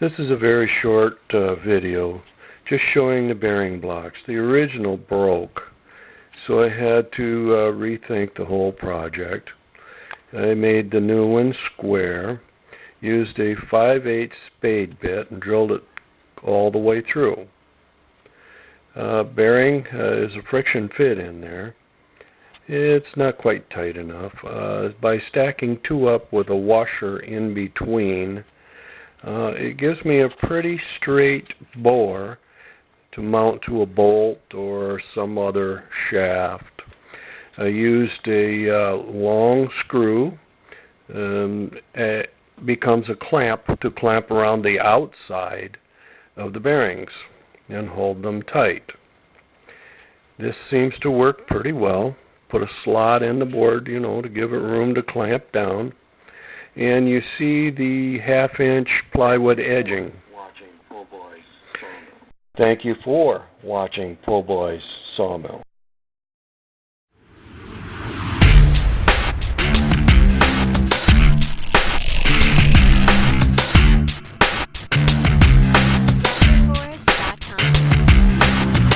This is a very short video just showing the bearing blocks. The original broke, so I had to rethink the whole project. I made the new one square, used a 5/8 spade bit and drilled it all the way through. Bearing is a friction fit in there. It's not quite tight enough. By stacking two up with a washer in between, it gives me a pretty straight bore to mount to a bolt or some other shaft. I used a long screw. It becomes a clamp to clamp around the outside of the bearings and hold them tight. This seems to work pretty well. Put a slot in the board, to give it room to clamp down. And you see the 1/2-inch plywood edging. Thank you for watching Po Boy's Sawmill.